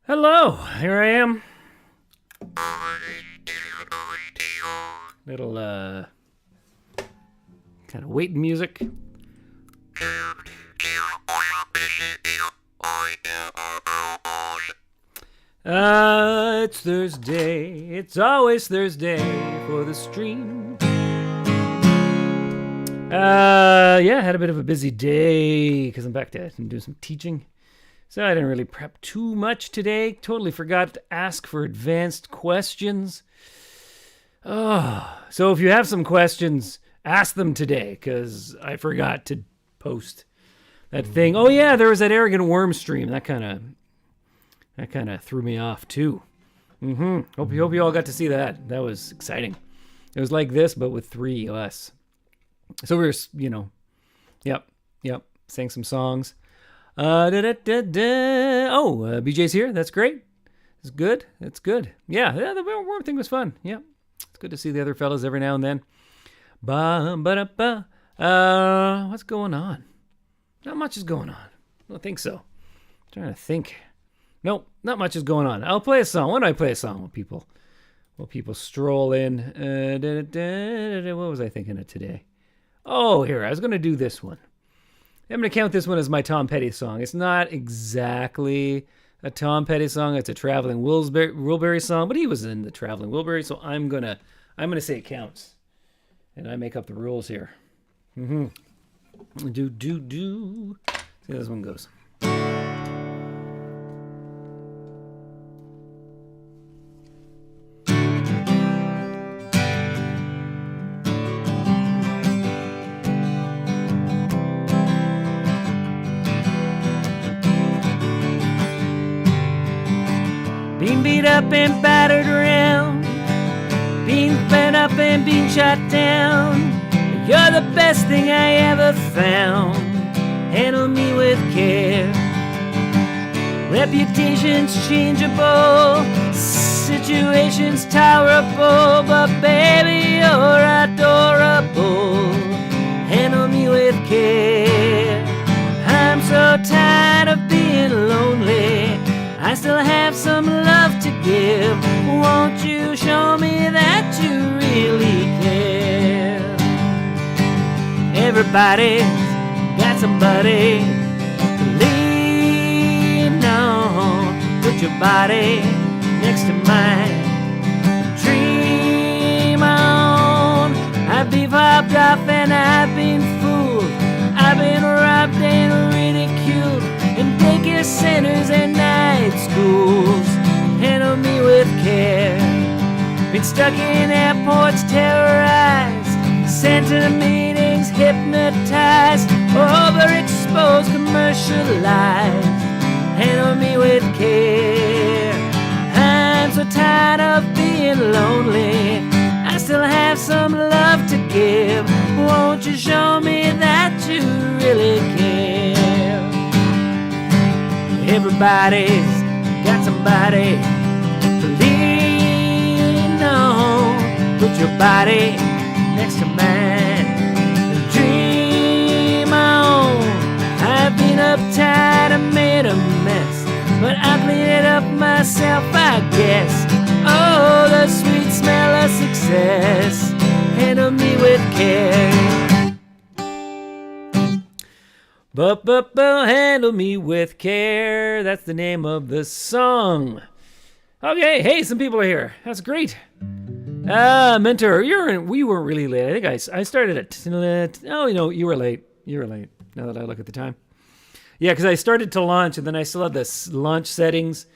Hello, here I am. Little kind of waiting music. It's Thursday. It's always Thursday for the stream. Yeah, had a bit of a busy day because I'm back to do some teaching. So I didn't really prep too much today. Totally forgot to ask for advanced questions. Oh, so if you have some questions, ask them today because I forgot to post that thing. Oh yeah, there was that arrogant worm stream. That kind of threw me off too. Hope you all got to see that. That was exciting. It was like this, but with 3 less. So we were, sang some songs. BJ's here. That's great. It's good. It's good. Yeah, the worm thing was fun. Yeah, it's good to see the other fellas every now and then. What's going on? Not much is going on. I don't think so. I'm trying to think. Nope, not much is going on. I'll play a song. When do I play a song? When people stroll in. What was I thinking of today? Oh, here. I was going to do this one. I'm going to count this one as my Tom Petty song. It's not exactly a Tom Petty song. It's a Traveling Wilbury song, but he was in the Traveling Wilbury, so I'm gonna say it counts, and I make up the rules here. See how this one goes. Being beat up and battered around, being fed up and being shot down. You're the best thing I ever found. Handle me with care. Reputation's changeable, situations tolerable, but baby, you're adorable. Handle me with care. I'm so tired of being lonely. I still have some love to give. Won't you show me that you really care? Everybody's got somebody to lean on. Put your body next to mine. Dream on. I've been robbed off and I've been fooled. I've been robbed and ridiculed in daycare centers and night schools. Handle me with care. Been stuck in airports, terrorized, sent to meetings, hypnotized, overexposed, commercialized. Handle me with care. I'm so tired of being lonely. I still have some love to give. Won't you show me that you really care? Everybody's got somebody to lean on. Put your body next to mine and dream on. I've been uptight and made a mess, but I cleaned it up myself, I guess. Oh, the sweet smell of success. Handle me with care. Handle me with care. That's the name of the song. Okay, hey, some people are here. That's great. Mentor, we weren't really late. I think I started at, you were late. You were late, now that I look at the time. Yeah, because I started to launch, and then I still had the launch settings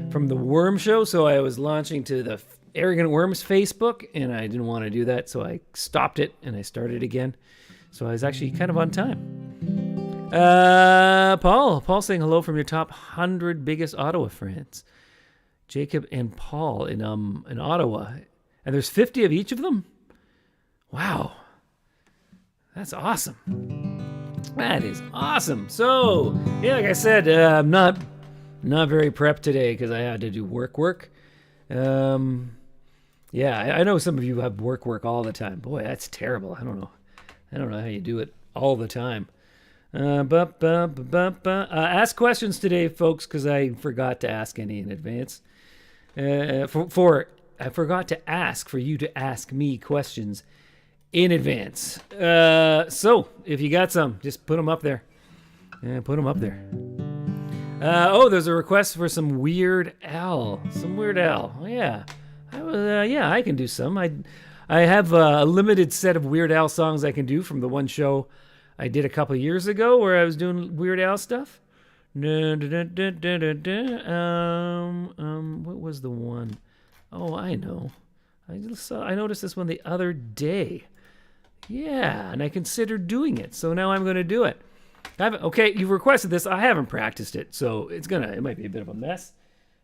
from the Worm Show, so I was launching to the Arrogant Worms Facebook, and I didn't want to do that, so I stopped it, and I started again. So I was actually kind of on time. Paul saying hello from your top 100 biggest Ottawa friends. Jacob and Paul in Ottawa. And there's 50 of each of them? Wow. That's awesome. That is awesome. So, yeah, like I said, I'm not very prepped today because I had to do work. Yeah, I know some of you have work all the time. Boy, that's terrible. I don't know how you do it all the time. Ask questions today, folks, because I forgot to ask any in advance. I forgot to ask for you to ask me questions in advance. So if you got some, just put them up there. Put them up there. There's a request for some Weird Al. Oh, yeah. I can do some. I have a limited set of Weird Al songs I can do from the one show I did a couple of years ago where I was doing Weird Al stuff. What was the one? Oh, I know. I noticed this one the other day. Yeah, and I considered doing it, so now I'm going to do it. Okay, you've requested this. I haven't practiced it, so it might be a bit of a mess.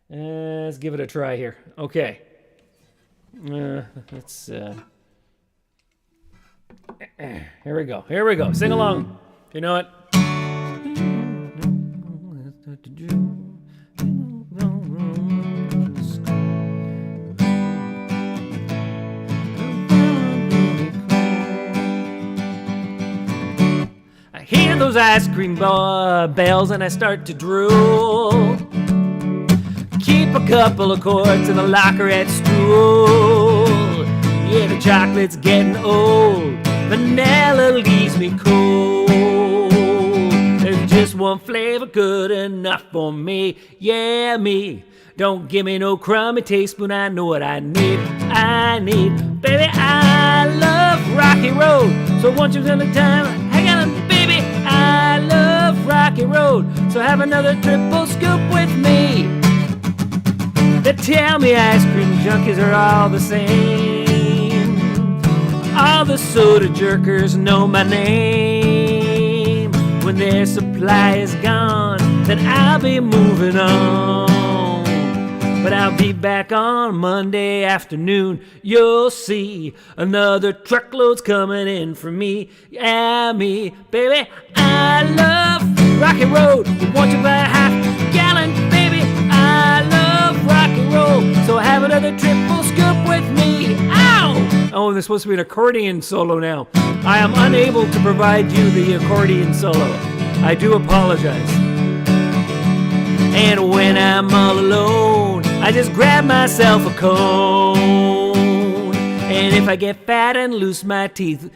Let's give it a try here. Okay. Let's. Here we go. Sing along. You know what? I hear those ice cream bells and I start to drool. Keep a couple of quarts in the locker at school. Yeah, the chocolate's getting old. Vanilla leaves me cold. There's just one flavor good enough for me. Yeah, me. Don't give me no crummy taste, I know what I need. Baby, I love Rocky Road. So won't you spend the time hang on, baby? I love Rocky Road. So have another triple scoop with me. They tell me ice cream junkies are all the same. All the soda jerkers know my name. When their supply is gone, then I'll be moving on. But I'll be back on Monday afternoon. You'll see another truckload's coming in for me. Yeah, me, baby, I love Rocky Road. Won't you buy a half gallon, baby? I love Rocky Road. So have another triple scoop with me. Ow! Oh, there's supposed to be an accordion solo now. I am unable to provide you the accordion solo. I do apologize. And when I'm all alone, I just grab myself a cone. And if I get fat and lose my teeth,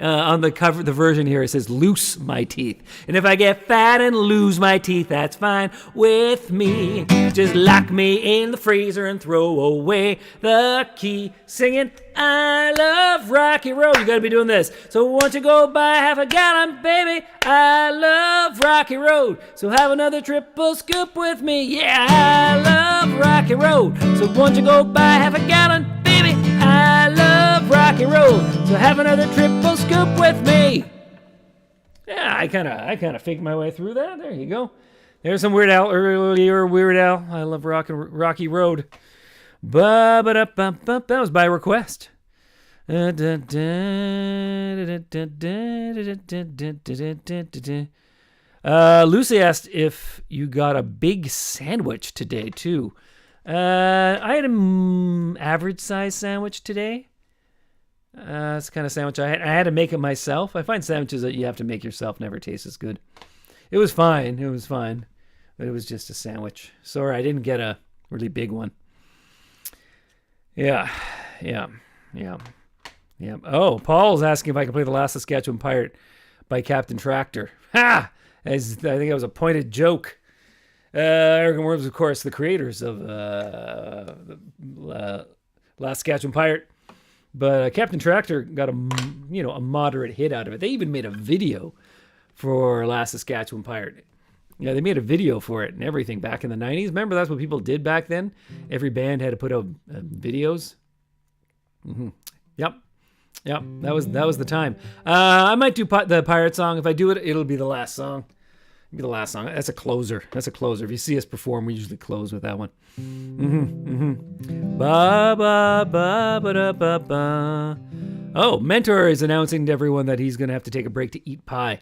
on the cover, the version here, it says loose my teeth. And if I get fat and lose my teeth, that's fine with me. Just lock me in the freezer and throw away the key. Singing, I love Rocky Road. You gotta be doing this. So won't you go buy half a gallon, baby? I love Rocky Road. So have another triple scoop with me. Yeah, I love Rocky Road. So won't you go buy half a gallon, baby? I love Rocky Road. So have another triple scoop with me. Yeah, I kind of faked my way through that. There you go. There's some Weird Al, earlier Weird Al. I love Rocky Road. That was by request. Lucy asked if you got a big sandwich today, too. I had an average size sandwich today. That's the kind of sandwich I had. I had to make it myself. I find sandwiches that you have to make yourself never taste as good. It was fine. But it was just a sandwich. Sorry, I didn't get a really big one. Yeah. Oh, Paul's asking if I can play The Last Saskatchewan Pirate by Captain Tractor. Ha! I think that was a pointed joke. Eric and Worms, of course, the creators of Last Saskatchewan Pirate. But Captain Tractor got a moderate hit out of it. They even made a video for Last Saskatchewan Pirate. Yeah, they made a video for it and everything back in the 90s. Remember, that's what people did back then? Every band had to put out videos. Mm-hmm. Yep, that was the time. I might do the pirate song. If I do it, it'll be the last song. That's a closer. If you see us perform, we usually close with that one. Ba ba ba ba da ba ba. Oh, Mentor is announcing to everyone that he's going to have to take a break to eat pie.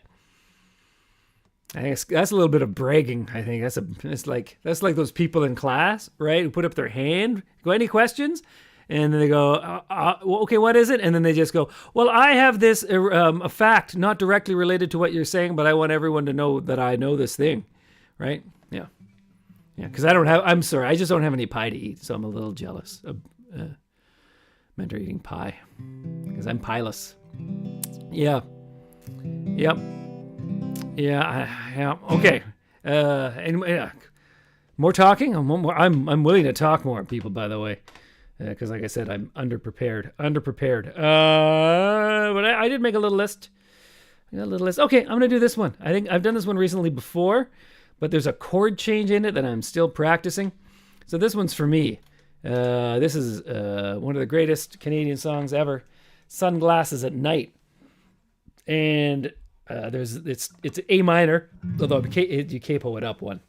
I think that's a little bit of bragging. I think that's like those people in class, right, who put up their hand. Go, any questions? And then they go, well, okay, what is it? And then they just go, well, I have this a fact not directly related to what you're saying, but I want everyone to know that I know this thing, right? Yeah. Yeah, because I'm sorry, I just don't have any pie to eat, so I'm a little jealous of Mentor eating pie, because I'm pieless. Yeah. Yep. Yeah. Okay. More talking? I'm willing to talk more, people, by the way. Because like I said, I'm underprepared. But I did make a little list. Okay, I'm going to do this one. I think I've done this one recently before, but there's a chord change in it that I'm still practicing. So this one's for me. This is one of the greatest Canadian songs ever, Sunglasses at Night. And it's A minor, although you capo it up one.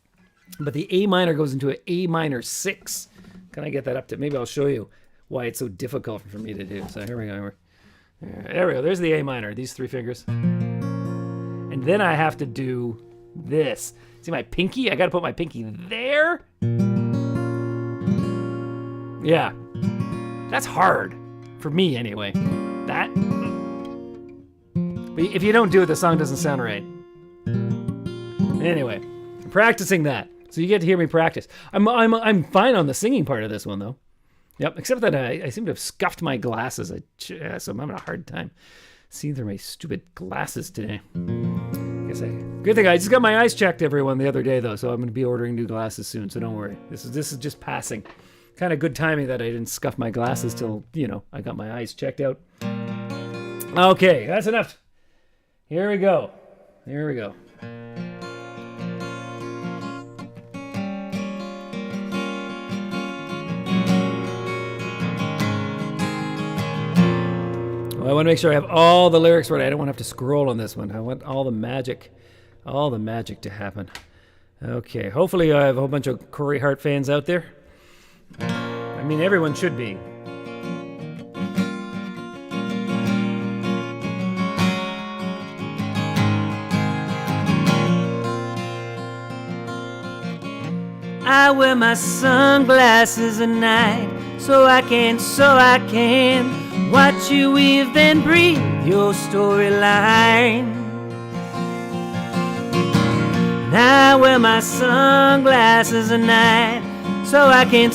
But the A minor goes into an A minor 6. Can I get that up to? Maybe I'll show you why it's so difficult for me to do. So here we go. There we go. There's the A minor. These 3 fingers. And then I have to do this. See my pinky? I got to put my pinky there. Yeah. That's hard. For me, anyway. That. But if you don't do it, the song doesn't sound right. Anyway, I'm practicing that. So you get to hear me practice. I'm fine on the singing part of this one, though. Yep, except that I seem to have scuffed my glasses. So I'm having a hard time seeing through my stupid glasses today. Good thing I just got my eyes checked, everyone, the other day, though. So I'm going to be ordering new glasses soon, so don't worry. This is just passing. Kind of good timing that I didn't scuff my glasses till, I got my eyes checked out. Okay, that's enough. Here we go. I want to make sure I have all the lyrics right. I don't want to have to scroll on this one. I want all the magic to happen. Okay, hopefully I have a whole bunch of Corey Hart fans out there. I mean, everyone should be. I wear my sunglasses at night so I can watch you weave and breathe your storyline. And I wear my sunglasses at night so I can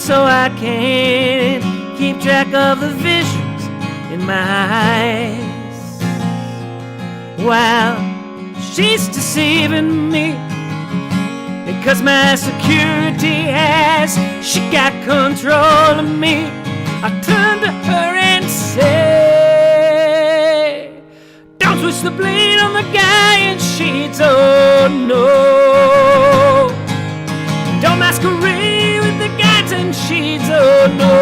keep track of the visions in my eyes. While she's deceiving me because my security she got control of me. I turn to her and say, don't switch the blade on the guy in sheets, oh no. Don't masquerade with the guys in sheets, oh no.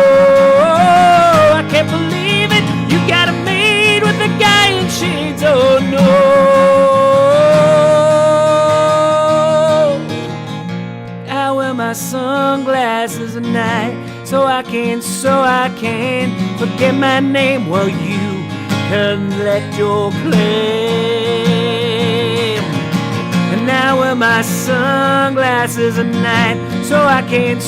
I can't believe it, you got a maid with the guy in sheets, oh no. I wear my sunglasses at night so I can forget my name. Well, you can let your claim. And I wear my sunglasses at night so I can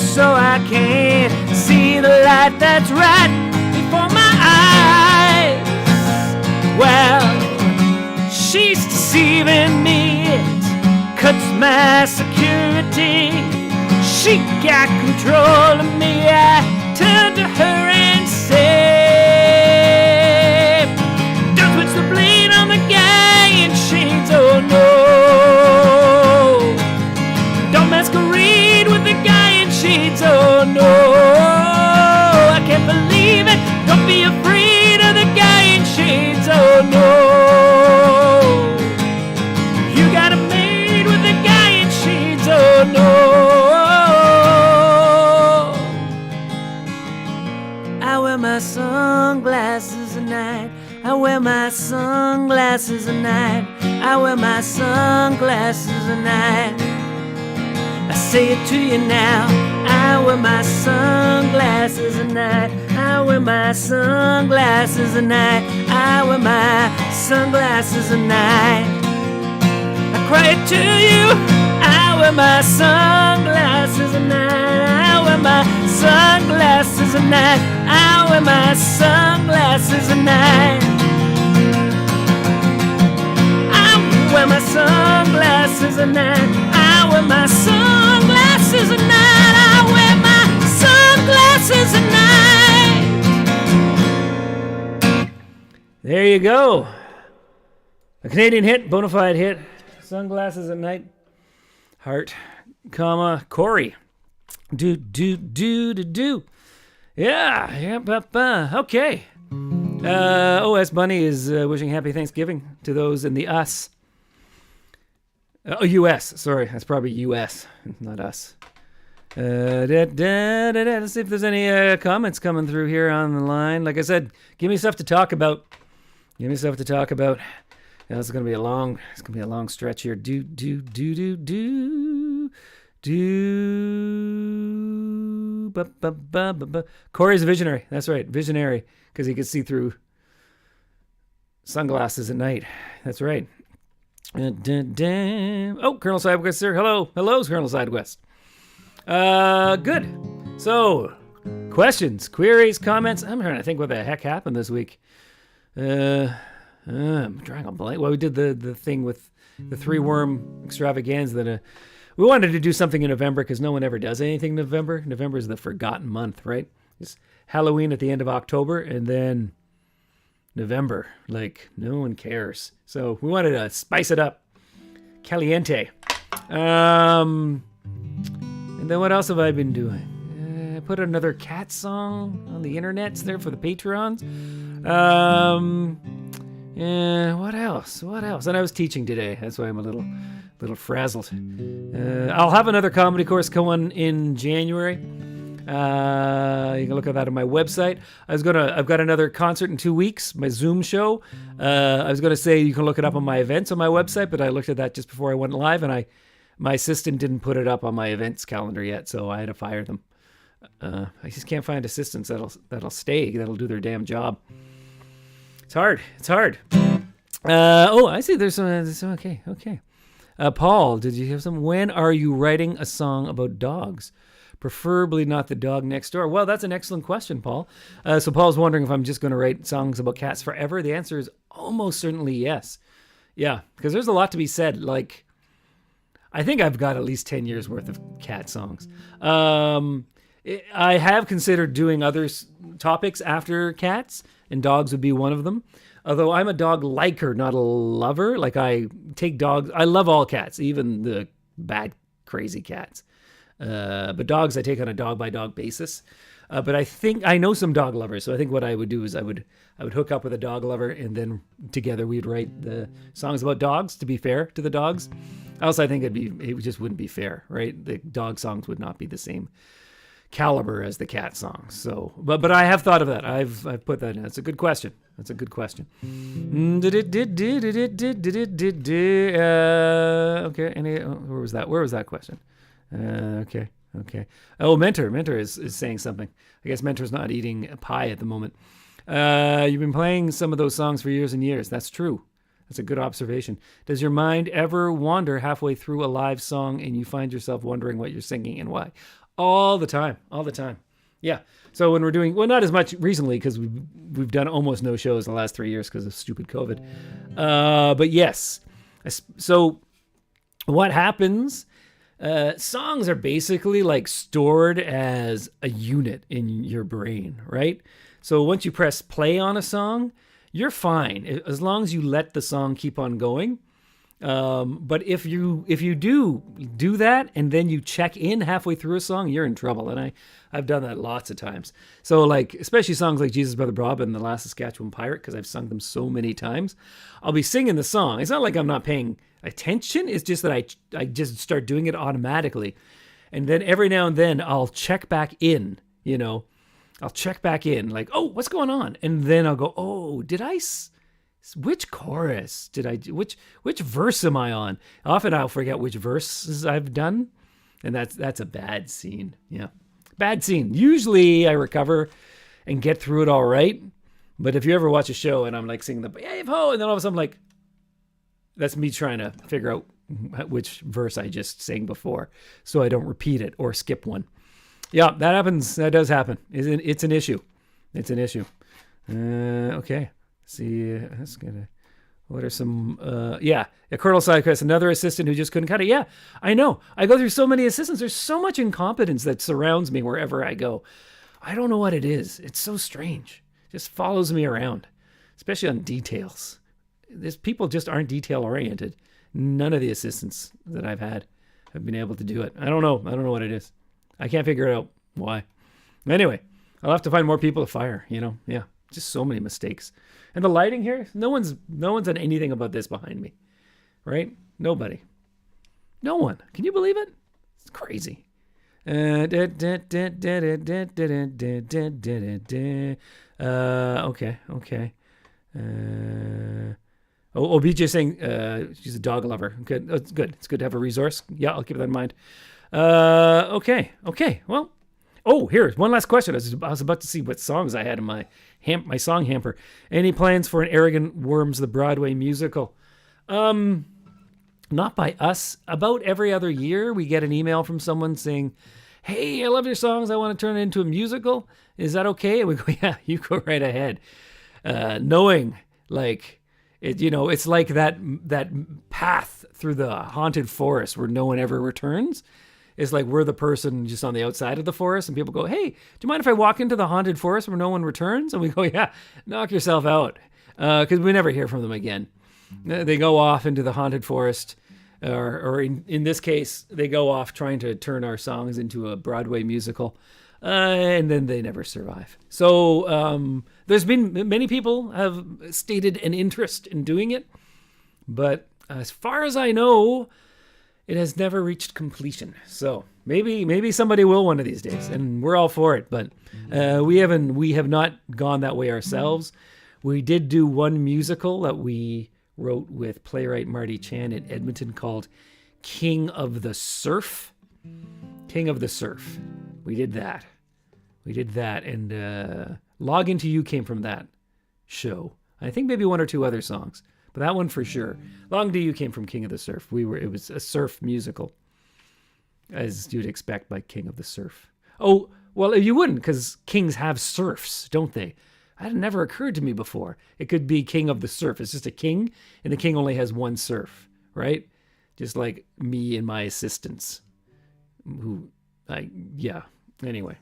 see the light that's right before my eyes. Well, she's deceiving me. It cuts my security. She got control of me. I turn to her and say, don't switch the blade on the guy in shades, oh no. Don't masquerade with the guy in shades, oh no. I can't believe it, don't be afraid of the guy in shades, oh no. You got a maid with the guy in shades, oh no. I wear my sunglasses at night. I wear my sunglasses at night. I wear my sunglasses at night. I say it to you now. I wear my sunglasses at night. I wear my sunglasses at night. I wear my sunglasses at night. I cry it to you. I wear my sunglasses at night. I wear my sunglasses at night. I wear my sunglasses at night. I wear my sunglasses at night. I wear my sunglasses at night. I wear my sunglasses at night. There you go. A Canadian hit, bona fide hit. Sunglasses at night. Heart, comma, Corey. Do. Yeah, okay. OS Bunny is wishing happy Thanksgiving to those in the us. US. Sorry, that's probably US, not us. Let's see if there's any comments coming through here on the line. Like I said, give me stuff to talk about. Yeah, this is gonna be a long stretch here. Corey's a visionary. That's right, visionary, because he could see through sunglasses at night. That's right. Oh, Colonel Sidequest, sir. Hello, Colonel Sidequest. Good. So, questions, queries, comments. I'm trying to think what the heck happened this week. I'm drawing a blank. Well, we did the thing with the 3-worm extravaganza that we wanted to do something in November because no one ever does anything in November. November is the forgotten month, right? It's Halloween at the end of October, and then November, like no one cares. So we wanted to spice it up. Caliente. And then what else have I been doing? I put another cat song on the internets there for the Patreons. What else? And I was teaching today. That's why I'm a little frazzled. I'll have another comedy course going in January. You can look at that on my website. I've got another concert in 2 weeks, my Zoom show. I was going to say you can look it up on my events on my website, but I looked at that just before I went live, and my assistant didn't put it up on my events calendar yet, so I had to fire them. I just can't find assistants that'll do their damn job. It's hard. I see. There's some. Okay. Paul, did you have some? When are you writing a song about dogs? Preferably not the dog next door. Well, that's an excellent question, Paul. So Paul's wondering if I'm just going to write songs about cats forever. The answer is almost certainly yes. Yeah, because there's a lot to be said. Like, I think I've got at least 10 years worth of cat songs. I have considered doing other topics after cats, and dogs would be one of them. Although I'm a dog liker, not a lover. Like, I take dogs. I love all cats, even the bad, crazy cats. But dogs I take on a dog-by-dog basis. But I think I know some dog lovers, so I think what I would do is I would hook up with a dog lover, and then together we'd write the songs about dogs, to be fair to the dogs. Else I think it just wouldn't be fair, right? The dog songs would not be the same caliber as the cat songs. So, but I have thought of that. I've put that in. That's a good question. Okay. Where was that question? Okay. Oh, Mentor is saying something. I guess Mentor's not eating a pie at the moment. You've been playing some of those songs for years and years. That's true. That's a good observation. Does your mind ever wander halfway through a live song and you find yourself wondering what you're singing and why? All the time. Yeah. So when we're doing, well, not as much recently because we've done almost no shows the last 3 years because of stupid COVID. But yes. So what happens? Songs are basically like stored as a unit in your brain, right? So once you press play on a song, you're fine as long as you let the song keep on going. But if you do that and then you check in halfway through a song, you're in trouble. And I've done that lots of times. So like, especially songs like Jesus Brother Bob and The Last Saskatchewan Pirate, because I've sung them so many times, I'll be singing the song. It's not like I'm not paying attention. It's just that I just start doing it automatically. And then every now and then I'll check back in, I'll check back in like, oh, what's going on? And then I'll go, oh, which chorus did I do? Which verse am I on? Often I'll forget which verses I've done. And that's a bad scene. Yeah. Bad scene. Usually I recover and get through it all right. But if you ever watch a show and I'm like singing the Brave Ho, and then all of a sudden I'm like, that's me trying to figure out which verse I just sang before so I don't repeat it or skip one. Yeah, that happens. That does happen. It's an issue. It's an issue. Okay. See, that's gonna. What are some? Colonel Sidequest, another assistant who just couldn't cut it. Yeah, I know. I go through so many assistants. There's so much incompetence that surrounds me wherever I go. I don't know what it is. It's so strange. It just follows me around, especially on details. People just aren't detail oriented. None of the assistants that I've had have been able to do it. I don't know. I don't know what it is. I can't figure it out why. Anyway, I'll have to find more people to fire, Yeah, just so many mistakes. And the lighting here, no one's done anything about this behind me, right? Nobody. No one. Can you believe it? It's crazy. Okay. BJ saying she's a dog lover. Good. It's good. It's good to have a resource. Yeah, I'll keep that in mind. Okay. Well, here's one last question. I was about to see what songs I had in my song hamper. Any plans for an Arrogant Worms the Broadway musical? Not by us. About every other year, we get an email from someone saying, "Hey, I love your songs. I want to turn it into a musical. Is that okay?" And we go, "Yeah, you go right ahead." Knowing like it, it's like that path through the haunted forest where no one ever returns. It's like we're the person just on the outside of the forest, and people go, "Hey, do you mind if I walk into the haunted forest where no one returns?" And we go, "Yeah, knock yourself out," because we never hear from them again. They go off into the haunted forest, or in this case, they go off trying to turn our songs into a Broadway musical, and then they never survive. So there's been many people have stated an interest in doing it, but as far as I know, it has never reached completion. So maybe somebody will one of these days, and we're all for it. But we have not gone that way ourselves. We did do one musical that we wrote with playwright Marty Chan in Edmonton called King of the Surf. King of the Surf. We did that, and Log Into You came from that show. I think maybe one or two other songs. But that one for sure. Long Do You came from King of the Surf. It was a surf musical, as you'd expect by King of the Surf. Oh, well, you wouldn't, because kings have serfs, don't they? That had never occurred to me before. It could be King of the Surf. It's just a king, and the king only has one serf, right? Just like me and my assistants. Anyway.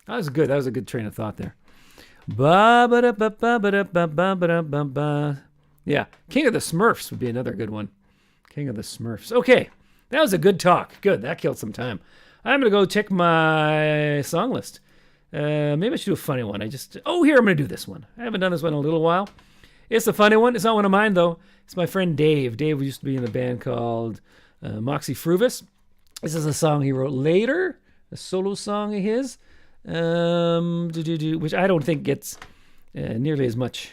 That was good. That was a good train of thought there. Yeah, King of the Smurfs would be another good one. King of the Smurfs. Okay, that was a good talk. Good, that killed some time. I'm going to go check my song list. Maybe I should do a funny one. Here, I'm going to do this one. I haven't done this one in a little while. It's a funny one. It's not one of mine, though. It's my friend Dave. Dave used to be in a band called Moxie Fruvis. This is a song he wrote later, a solo song of his, which I don't think gets nearly as much.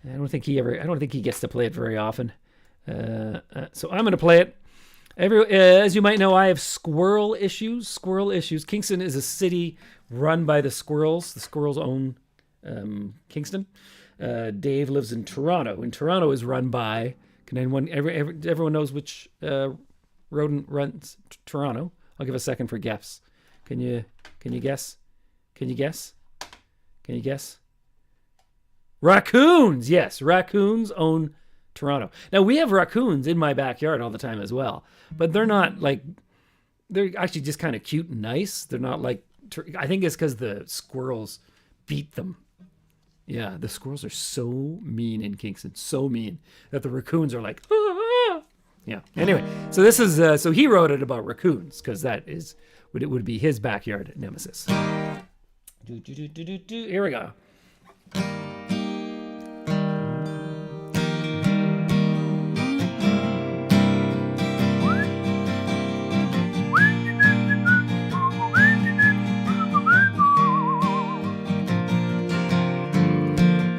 I don't think he gets to play it very often. So I'm going to play it. As you might know, I have squirrel issues. Kingston is a city run by the squirrels. The squirrels own Kingston. Dave lives in Toronto, and Toronto is run by. Can everyone knows which rodent runs Toronto? I'll give a second for guess. Can you guess? Can you guess? Raccoons. Yes, raccoons own Toronto. Now, we have raccoons in my backyard all the time as well, but they're actually just kind of cute and nice. They're not like, I think it's because the squirrels beat them. Yeah, the squirrels are so mean in Kingston, so mean that the raccoons are like, ah. Yeah. Anyway, so this is, so he wrote it about raccoons because it would be his backyard nemesis. Here we go.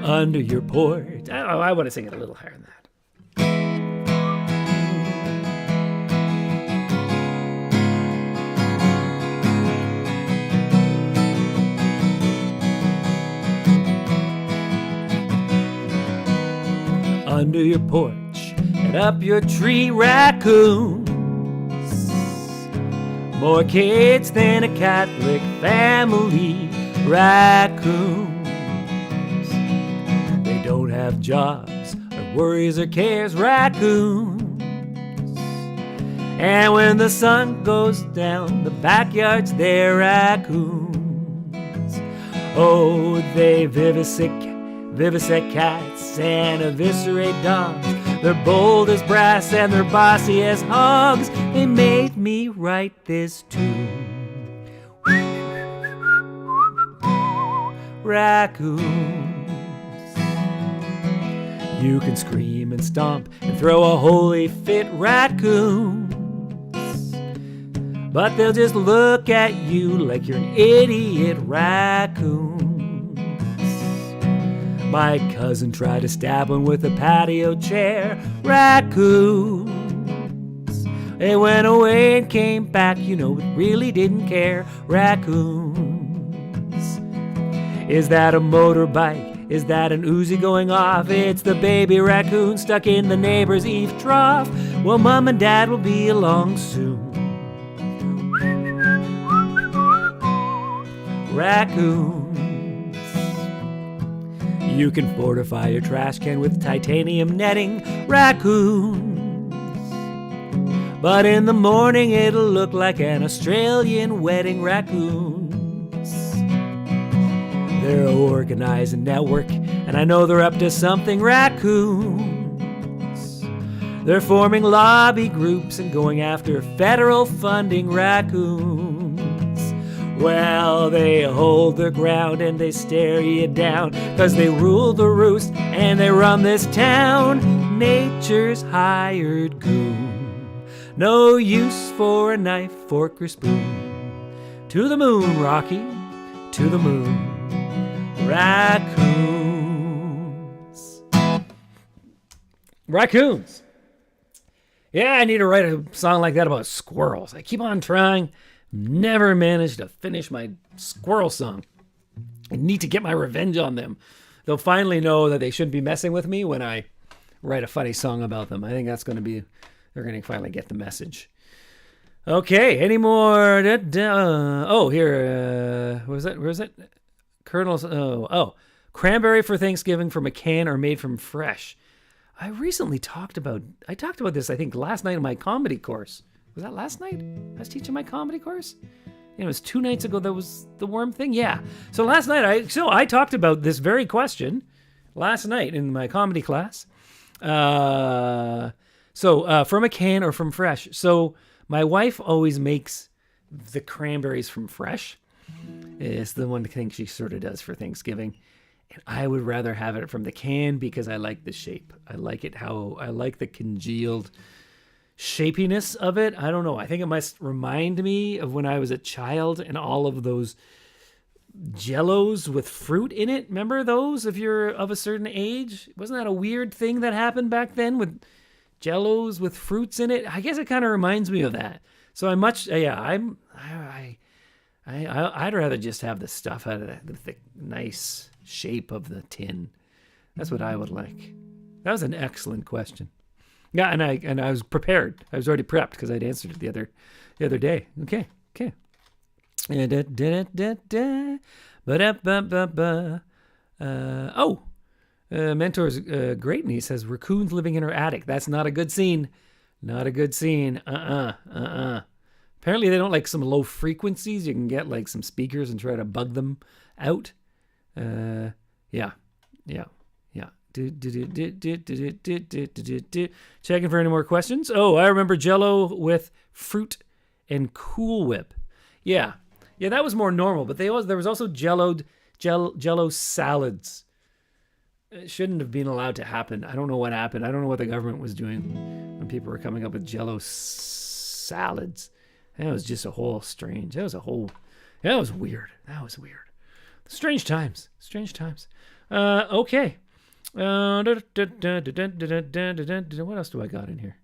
Under your porch. I want to sing it a little higher than that. Under your porch and up your tree, raccoons more kids than a Catholic family. Raccoons, they don't have jobs or worries or cares. Raccoons, and when the sun goes down, the backyard's their raccoons. Oh, they vivisect cats and eviscerate dogs. They're bold as brass and they're bossy as hogs. They made me write this tune. Raccoons. You can scream and stomp and throw a holy fit, raccoons, but they'll just look at you like you're an idiot. Raccoons. My cousin tried to stab one with a patio chair. Raccoons. They went away and came back, you know, it really didn't care. Raccoons. Is that a motorbike? Is that an Uzi going off? It's the baby raccoon stuck in the neighbor's eave trough. Well, Mom and Dad will be along soon. Raccoons. You can fortify your trash can with titanium netting. Raccoons. But in the morning it'll look like an Australian wedding. Raccoons. They're organized and network, and I know they're up to something. Raccoons. They're forming lobby groups and going after federal funding. Raccoons. Well, they hold their ground and they stare you down, 'cause they rule the roost and they run this town. Nature's hired goon. No use for a knife, fork, or spoon. To the moon, Rocky, to the moon. Raccoons. Raccoons. Yeah, I need to write a song like that about squirrels. I keep on trying. Never managed to finish my squirrel song. I need to get my revenge on them. They'll finally know that they shouldn't be messing with me when I write a funny song about them. I think that's going to be, they're going to finally get the message. Okay, any more? Oh, here. Where's it? Kernels. Oh, cranberry for Thanksgiving from a can or made from fresh. I recently talked about this, I think, last night in my comedy course. Was that last night? I was teaching my comedy course? It was 2 nights ago that was the worm thing? Yeah. So last night, I talked about this very question last night in my comedy class. From a can or from fresh. So my wife always makes the cranberries from fresh. It's the one thing she sort of does for Thanksgiving. And I would rather have it from the can because I like the shape. I like the congealed shapiness of it. I don't know. I think it must remind me of when I was a child and all of those Jellos with fruit in it. Remember those if you're of a certain age? Wasn't that a weird thing that happened back then with Jellos with fruits in it? I guess it kind of reminds me of that. So I'd rather just have the stuff out of the nice shape of the tin. That's what I would like. That was an excellent question. Yeah, and I was prepared. I was already prepped because I'd answered it the other day. Okay. Mentor's great, and he says raccoons living in her attic. That's not a good scene. Not a good scene. Apparently they don't like some low frequencies. You can get like some speakers and try to bug them out. Yeah. Checking for any more questions. Oh, I remember Jello with fruit and Cool Whip. Yeah, that was more normal. But there was also Jello salads. It shouldn't have been allowed to happen. I don't know what happened. I don't know what the government was doing when people were coming up with Jello salads. That was just a whole strange. That was weird. Strange times. Okay. What else do I got in here?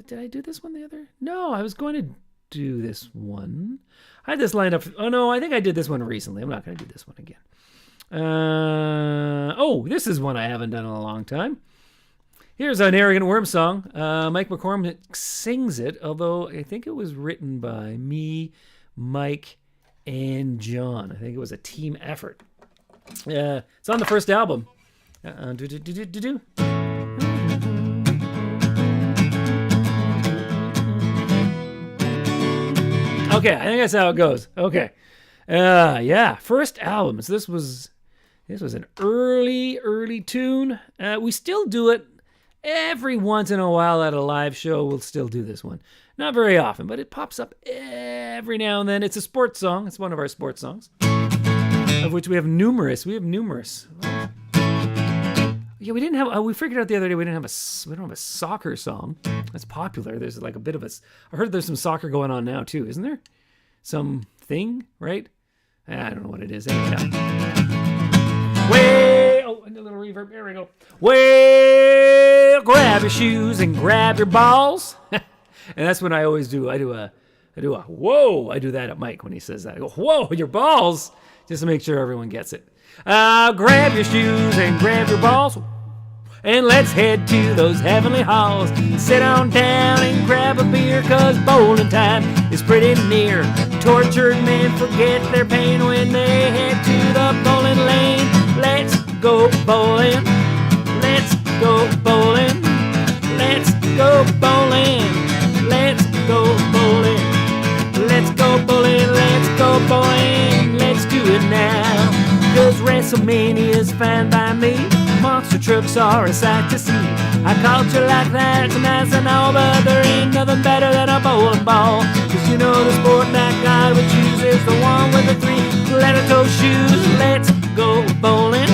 Did I do this one the other? No, I was going to do this one. I had this lined up. Oh no, I think I did this one recently. I'm not going to do this one again. This is one I haven't done in a long time. Here's an Arrogant Worm song. Mike McCormick sings it, although I think it was written by me, Mike, and John. I think it was a team effort. It's on the first album. Okay, I think that's how it goes. Okay. Yeah, first album. So this was an early tune. We still do it every once in a while at a live show. We'll still do this one. Not very often, but it pops up every now and then. It's a sports song. It's one of our sports songs, of which we have numerous. Yeah, we didn't have. We figured out the other day we don't have a soccer song that's popular. There's like a bit of a. I heard there's some soccer going on now too, isn't there? Something, right? I don't know what it is. Anyhow. Well, a little reverb. There we go. Well, grab your shoes and grab your balls. And that's what I always do. I do a whoa. I do that at Mike when he says that. I go, whoa, your balls, just to make sure everyone gets it. Grab your shoes and grab your balls, and let's head to those heavenly halls. Sit on down and grab a beer, 'cause bowling time is pretty near. Tortured men forget their pain when they head to the bowling lane. Let's go bowling. Let's go bowling. Let's go bowling. Let's go bowling. Let's go bowling. Let's go bowling. Let's do it now. 'Cause WrestleMania's fine by me. Monster trucks are a sight to see. A culture like that's nice and all, but there ain't nothing better than a bowling ball. 'Cause you know the sport that God would choose is the one with the 3-letter toe shoes. Let's go bowling.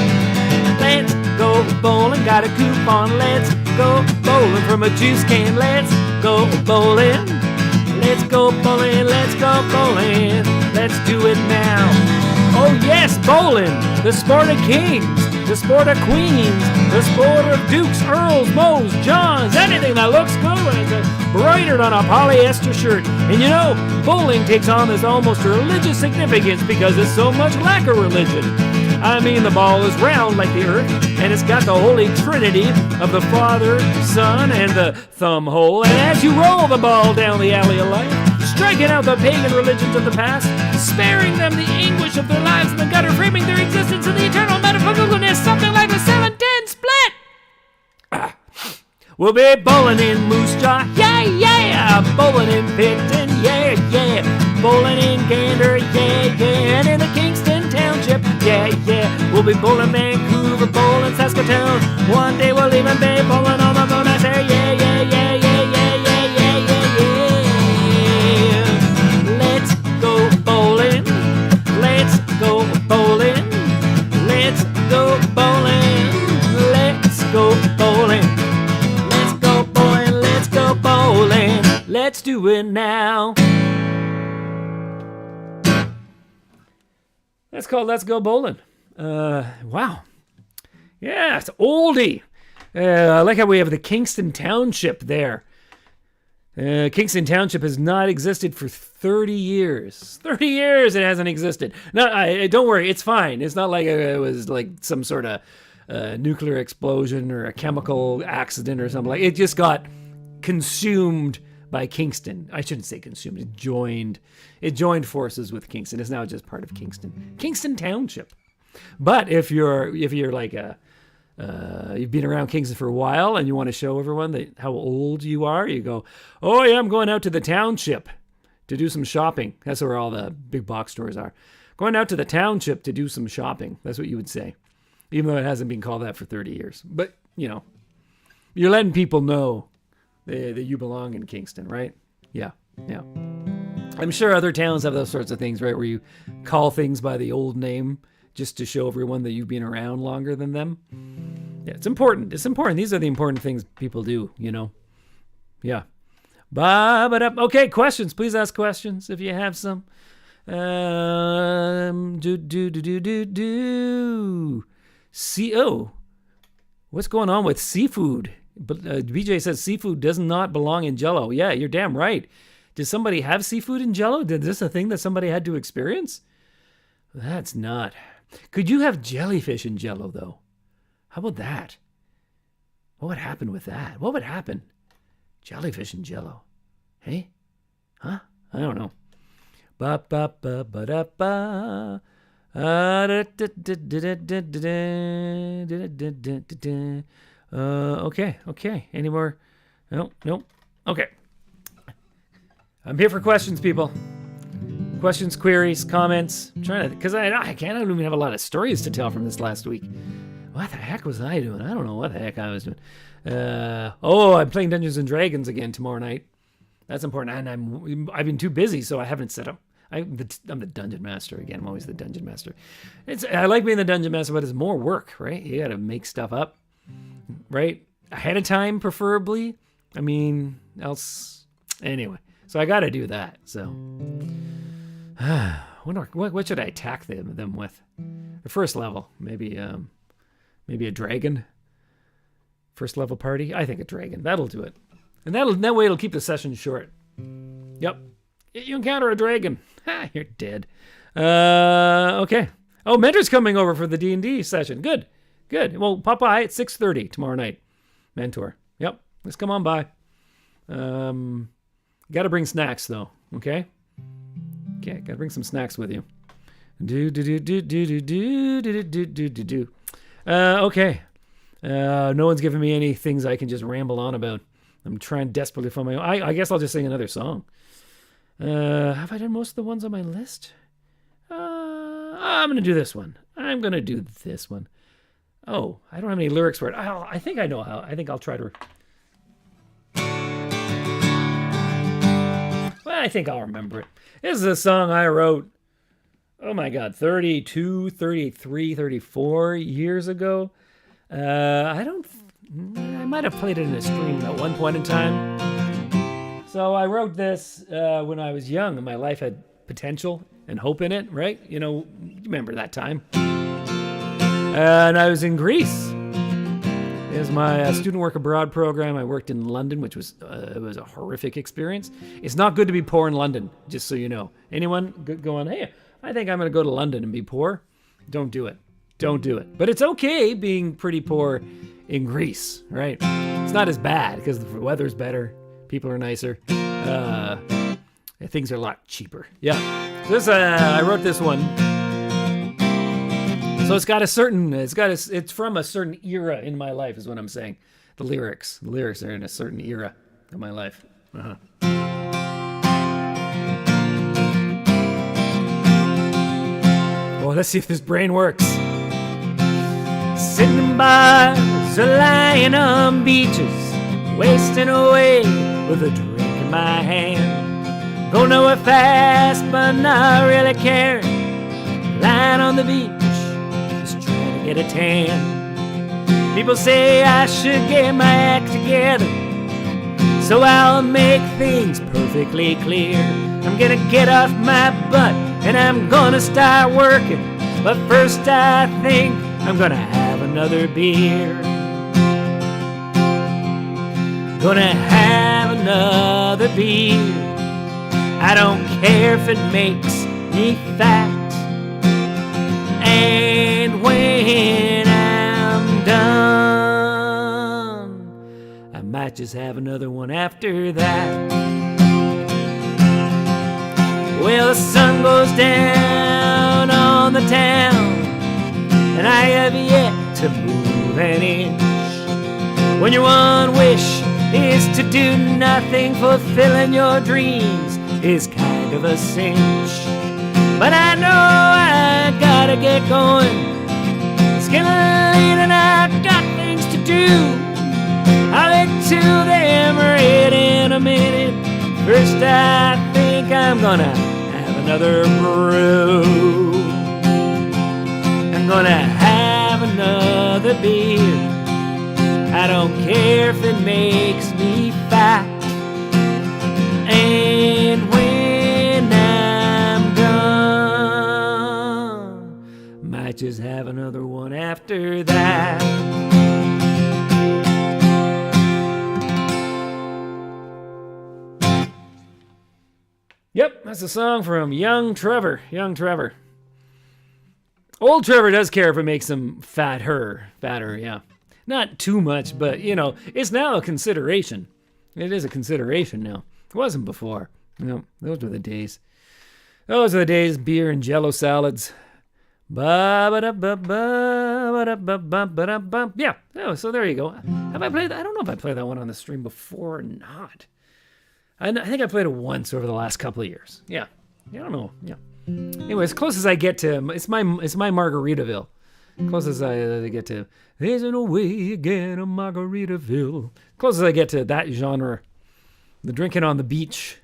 Let's go bowling. Got a coupon. Let's go bowling from a juice can. Let's go bowling. Let's go bowling. Let's go bowling. Let's do it now. Oh yes, bowling, the sport of kings, the sport of queens, the sport of dukes, earls, moes, johns, anything that looks good when it's embroidered on a polyester shirt. And you know, bowling takes on this almost religious significance because it's so much like a religion. I mean, the ball is round like the earth, and it's got the holy trinity of the Father, Son, and the thumb hole. And as you roll the ball down the alley of life, striking out the pagan religions of the past, sparing them the anguish of their lives in the gutter, framing their existence in the eternal metaphysicalness, something like a 7-10 split. We'll be bowling in Moose Jaw, yeah, yeah, bowling in Picton, yeah, yeah, bowling in Gander, yeah, yeah, and in the Kingston Township, yeah, yeah, we'll be bowling Vancouver, bowling Saskatoon, one day we'll even be bowling on the moon, I say, yeah, yeah, yeah, yeah, yeah, yeah, yeah, yeah, yeah. Let's go bowling, let's go bowling, let's go bowling, let's go bowling. Let's do it now. That's called Let's Go Bowling. Wow. Yeah, it's oldie. I like how we have the Kingston Township there. Kingston Township has not existed for 30 years. 30 years it hasn't existed. No, don't worry, it's fine. It's not like it was like some sort of nuclear explosion or a chemical accident or something. Like it just got consumed by Kingston. I shouldn't say consumed. It joined forces with Kingston. It's now just part of Kingston Township. But if you're like you've been around Kingston for a while and you want to show everyone how old you are, you go, oh yeah, I'm going out to the township to do some shopping. That's where all the big box stores are. Going out to the township to do some shopping. That's what you would say, even though it hasn't been called that for 30 years. But you know, you're letting people know that you belong in Kingston, right? Yeah. I'm sure other towns have those sorts of things, right? Where you call things by the old name just to show everyone that you've been around longer than them. Yeah, it's important. It's important. These are the important things people do, you know? Yeah. Okay, questions. Please ask questions if you have some. What's going on with seafood? But BJ says seafood does not belong in Jell-O. Yeah, you're damn right. Did somebody have seafood in Jell-O? Is this a thing that somebody had to experience? That's not. Could you have jellyfish in Jell-O though? How about that? What would happen with that? What would happen? Jellyfish and Jello. Hey? Huh? I don't know. Ba ba ba ba da ba. Okay. Any more? Nope. Okay. I'm here for questions, people. Questions, queries, comments. I'm trying to, because I don't even have a lot of stories to tell from this last week. What the heck was I doing? I don't know what the heck I was doing. I'm playing Dungeons and Dragons again tomorrow night. That's important. And I've been too busy, so I haven't set up. I'm the dungeon master again. I'm always the dungeon master. I like being the dungeon master, but it's more work, right? You got to make stuff up, right? Ahead of time, preferably. I mean, else anyway. So I got to do that. So, what should I attack them with? The first level, maybe a dragon. First level party. I think a dragon. That'll do it, and that way it'll keep the session short. Yep. You encounter a dragon. Ha, you're dead. Okay. Oh, Mentor's coming over for the D&D session. Good. Well, pop by at 6:30 tomorrow night. Mentor. Yep. Let's come on by. Got to bring snacks, though. Okay? Okay, got to bring some snacks with you. Okay. No one's giving me any things I can just ramble on about. I'm trying desperately for my own. I guess I'll just sing another song. Have I done most of the ones on my list? I'm going to do this one. I'm going to do this one. Oh, I don't have any lyrics for it. I think I know how. I think I'll try to... Well, I think I'll remember it. This is a song I wrote, oh my God, 32, 33, 34 years ago. I might have played it in a stream at one point in time. So I wrote this when I was young and my life had potential and hope in it, right? You know, remember that time. And I was in Greece. It was my student work abroad program. I worked in London, which was it was a horrific experience. It's not good to be poor in London, just so you know. Anyone going, hey, I think I'm going to go to London and be poor? Don't do it. Don't do it. But it's okay being pretty poor in Greece, right? It's not as bad because the weather's better. People are nicer. Things are a lot cheaper. Yeah. This I wrote this one. So it's from a certain era in my life, is what I'm saying. The lyrics are in a certain era of my life. Well, let's see if this brain works. Sitting in bars or lying on beaches, wasting away with a drink in my hand. Go nowhere fast, but not really caring. Lying on the beach, just trying to get a tan. People say I should get my act together, so I'll make things perfectly clear. I'm gonna get off my butt and I'm gonna start working, but first I think I'm gonna have another beer. Gonna have another beer. I don't care if it makes me fat. And when I'm done, I might just have another one after that. Well, the sun goes down on the town, and I have yet to move an inch. When your one wish is to do nothing, fulfilling your dreams is kind of a cinch. But I know I gotta get going. It's getting late and I've got things to do. I'll get to them right in a minute. First I think I'm gonna have another brew. I'm gonna have another beer. I don't care if it makes me fat. And when I'm done, might just have another one after that. Yep, that's a song from young Trevor. Young Trevor. Old Trevor does care if it makes him fatter, yeah. Not too much, but, it's now a consideration. It is a consideration now. It wasn't before. Those were the days. Those are the days, beer and Jell-O salads. Yeah. Oh, so there you go. Have I played that? I don't know if I played that one on the stream before or not. I think I played it once over the last couple of years. Yeah. I don't know. Yeah. Anyway, as close as I get to, it's my Margaritaville. Close as I get to, there's no way you get a Margaritaville. Close as I get to that genre, the drinking on the beach,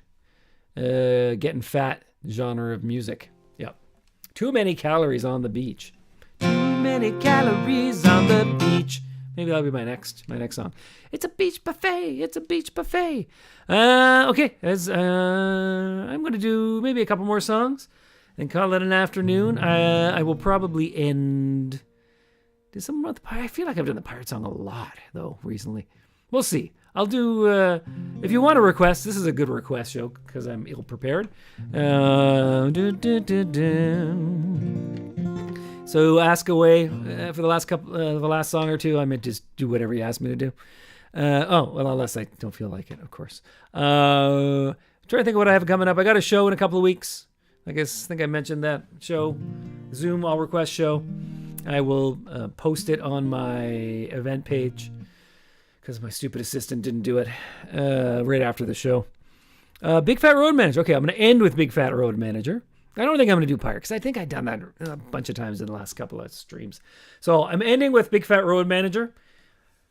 getting fat genre of music. Yep. Too many calories on the beach. Too many calories on the beach. Maybe that'll be my next song. It's a beach buffet. It's a beach buffet. Okay, I'm going to do maybe a couple more songs and call it an afternoon. I will probably end. Did someone the pirate? I feel like I've done the pirate song a lot though recently. We'll see. I'll do. If you want to request, this is a good request show because I'm ill prepared. So ask away for the last song or two. I might just do whatever you ask me to do. Unless I don't feel like it, of course. I'm trying to think of what I have coming up. I got a show in a couple of weeks. I think I mentioned that show, Zoom all request show. I will post it on my event page because my stupid assistant didn't do it right after the show. Big Fat Road Manager. Okay, I'm going to end with Big Fat Road Manager. I don't think I'm going to do Pirate because I think I've done that a bunch of times in the last couple of streams. So I'm ending with Big Fat Road Manager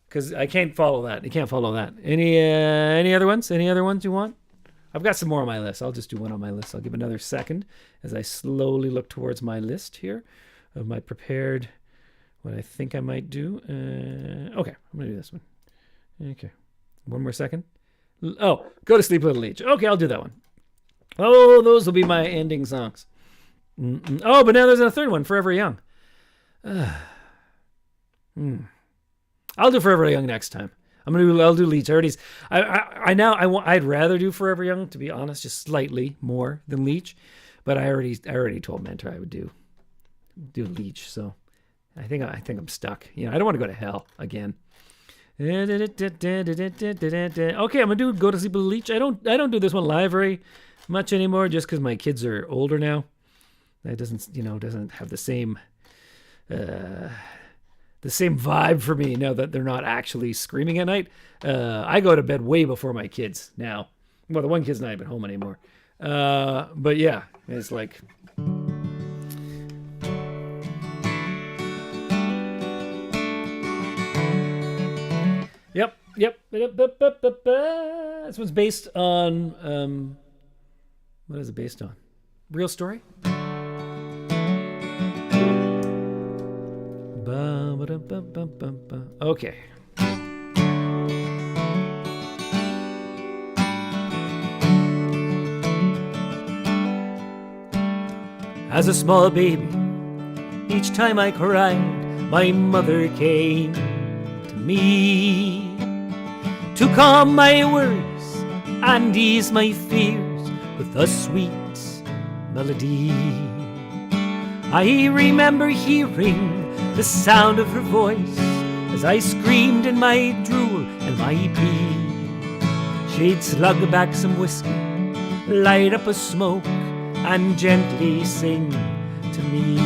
because I can't follow that. You can't follow that. Any other ones? Any other ones you want? I've got some more on my list. I'll just do one on my list. I'll give another second as I slowly look towards my list here of my prepared, what I think I might do. Okay, I'm going to do this one. Okay, one more second. Go to sleep, little leech. Okay, I'll do that one. Oh, those will be my ending songs. Oh, but now there's a third one, Forever Young. I'll do Forever Young next time. I'll do Leech. I'd rather do Forever Young, to be honest, just slightly more than Leech. But I already told Mentor I would do Leech. So I think I'm stuck. I don't want to go to hell again. Okay, I'm gonna Go to Sleep with Leech. I don't do this one live very much anymore, just because my kids are older now. That doesn't have the same vibe for me now that they're not actually screaming at night. I go to bed way before my kids now. Well, the one kid's not even home anymore. But yeah, it's like. Yep. This one's based on, what is it based on? Real story? Okay. As a small baby, each time I cried, my mother came to me to calm my worries and ease my fears with a sweet melody. I remember hearing the sound of her voice as I screamed in my drool and my pee. She'd slug back some whiskey, light up a smoke, and gently sing to me.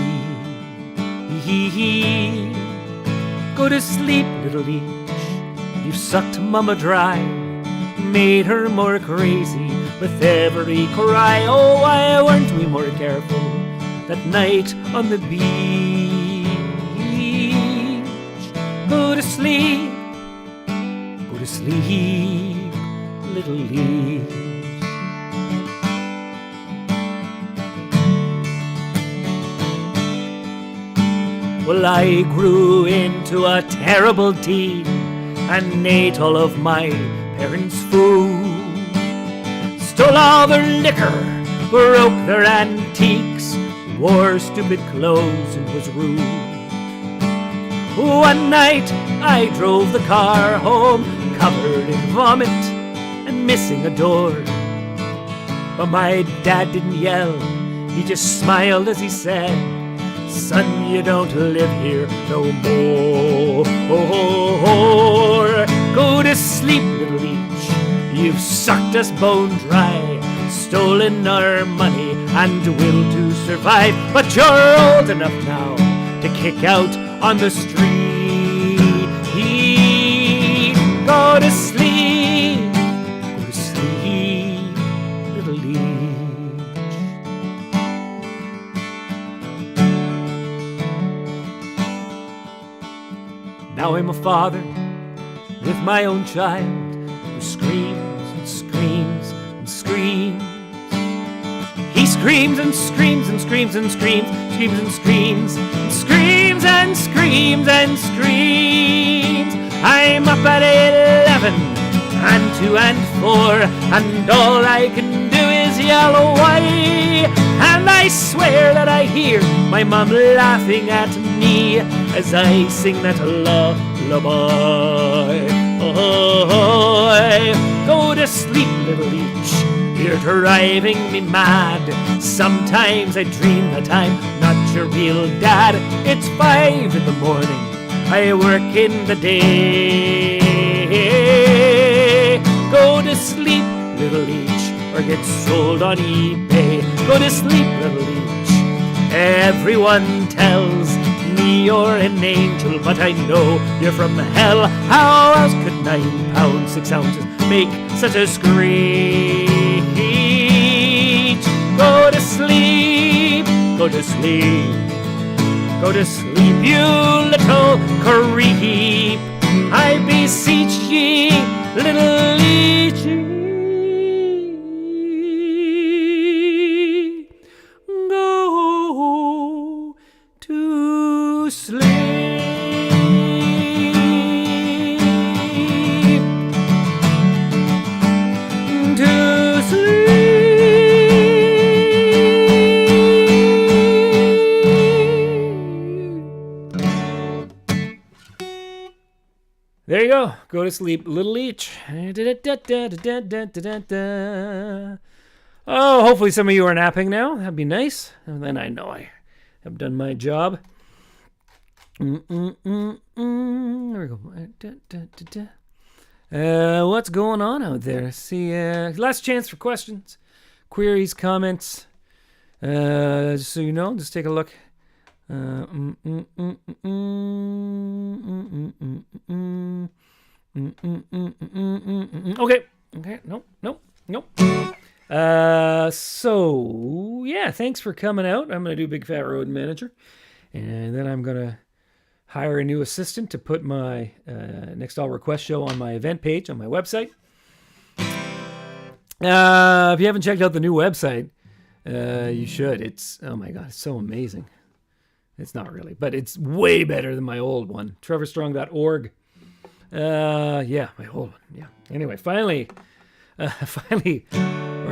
Go to sleep, little leech. You've sucked Mama dry, made her more crazy with every cry. Oh, why weren't we more careful that night on the beach? Go to sleep, little leech. Well, I grew into a terrible teen and ate all of my parents' food, stole all their liquor, broke their antiques, wore stupid clothes and was rude. One night I drove the car home covered in vomit and missing a door, but my dad didn't yell, he just smiled as he said, son, you don't live here no more. Go to sleep, little leech, you've sucked us bone dry, stolen our money and will to survive, but you're old enough now to kick out on the street. Go to sleep, little leech. Now I'm a father with my own child who screams and screams and screams. He screams and screams and screams and screams, screams and screams, and screams and screams and screams. I'm up at 11 and 2 and 4, and all I can do is yell away. And I swear that I hear my mom laughing at me as I sing that lullaby. Go to sleep, little leech, you're driving me mad. Sometimes I dream that I'm not your real dad. It's 5 in the morning, I work in the day. Go to sleep, little leech, or get sold on eBay. Go to sleep, little leech. Everyone tells me you're an angel, but I know you're from hell. How else could 9 pounds 6 ounces make such a screech? Go to sleep, go to sleep. Go to sleep, you little creep. I beseech ye, little leechy. Go to sleep. To sleep. There you go. Go to sleep, little leech. Oh, hopefully some of you are napping now. That'd be nice. And then I know I have done my job. There we go. What's going on out there? See, last chance for questions, queries, comments. Just so you know, just take a look. Okay. Nope. So yeah, thanks for coming out. I'm gonna do Big Fat Road Manager, and then I'm gonna hire a new assistant to put my Next All Request show on my event page on my website. If you haven't checked out the new website, you should. It's, oh my god, it's so amazing. It's not really, but it's way better than my old one. TrevorStrong.org. Yeah, my old one. Yeah. Anyway, finally, I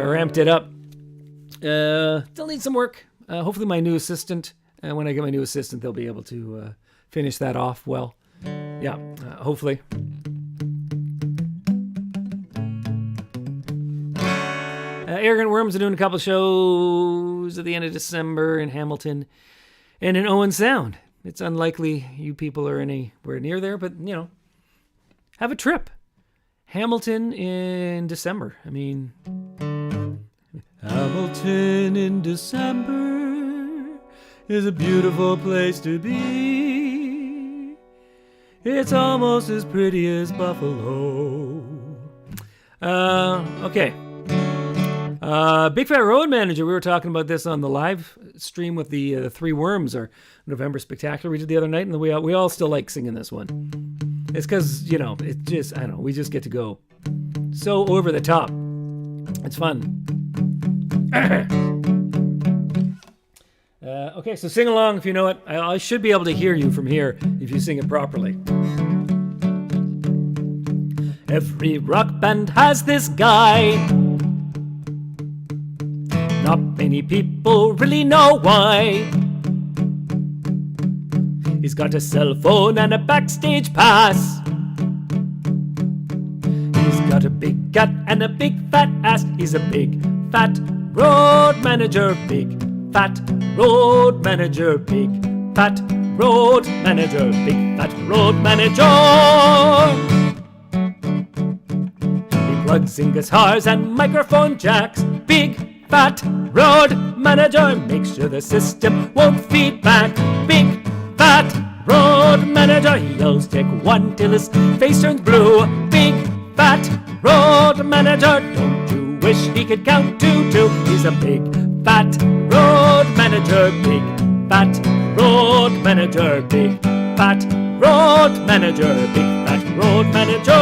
ramped it up. Still need some work. Hopefully my new assistant, when I get my new assistant, they'll be able to finish that off well. Yeah, hopefully. Arrogant Worms are doing a couple shows at the end of December in Hamilton and in Owen Sound. It's unlikely you people are anywhere near there, but, you know, have a trip. Hamilton in December. I mean, Hamilton in December is a beautiful place to be. It's almost as pretty as Buffalo. Okay. Big Fat Road Manager, we were talking about this on the live stream with the Three Worms, our November Spectacular we did the other night, and we all still like singing this one. It's because, you know, it just, I don't know, we just get to go so over the top. It's fun. Okay, so sing along if you know it. I should be able to hear you from here if you sing it properly. Every rock band has this guy. Not many people really know why. He's got a cell phone and a backstage pass. He's got a big gut and a big fat ass. He's a big fat road manager, big fat road manager, big fat road manager, big fat road manager. He plugs in guitars and microphone jacks, big fat road manager, makes sure the system won't feed back, big fat road manager. He yells, take one till his face turns blue, big fat road manager. Don't you wish he could count to two? He's a big fat road manager, big fat road manager, big fat road manager, big fat road manager.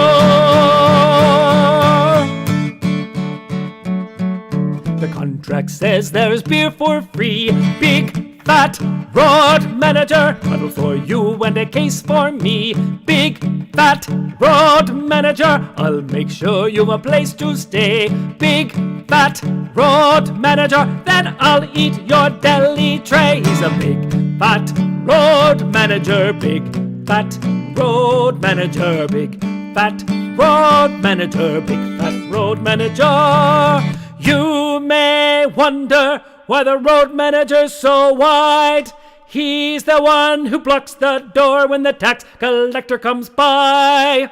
The contract says there's beer for free, big fat road manager. Bottle for you and a case for me, big fat road manager. I'll make sure you've a place to stay, big fat road manager. Then I'll eat your deli tray. He's a big fat road manager, big fat road manager, big fat road manager, big fat road manager. You may wonder why the road manager's so wide. He's the one who blocks the door when the tax collector comes by.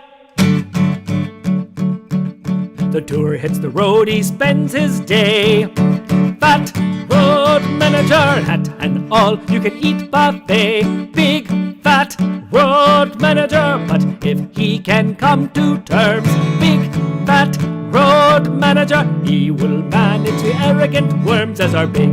The tour hits the road, he spends his day. Fat road manager, hat and all you can eat buffet. Big fat road manager, but if he can come to terms, big fat road manager, he will manage the arrogant worms as our big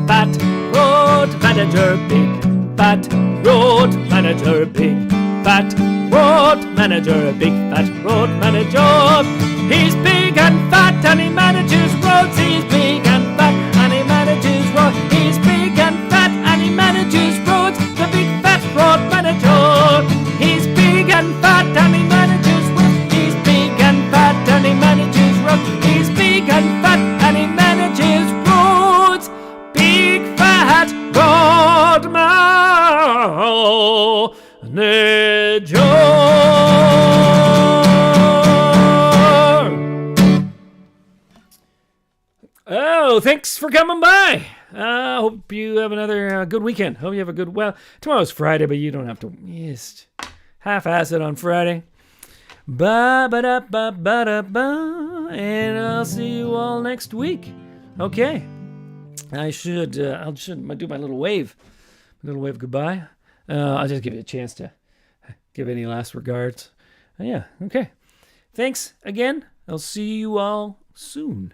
fat road manager, big fat road manager, big fat road manager, big fat road manager. He's big and fat and he manages roads. He's big and fat and he manages roads. He's big and fat and he manages roads. The big fat road manager. He's big and fat and he manages roads. He's big and fat and he manages roads. He's big and fat and he manages roads. Big fat road manager. Oh, thanks for coming by. Hope you have another good weekend. Hope you have a good, well, tomorrow's Friday, but you don't have to just half-ass it on Friday. Ba-ba-da-ba-ba-da-ba. And I'll see you all next week. Okay. I'll do my little wave. Little wave goodbye. I'll just give you a chance to give any last regards. Yeah, okay. Thanks again. I'll see you all soon.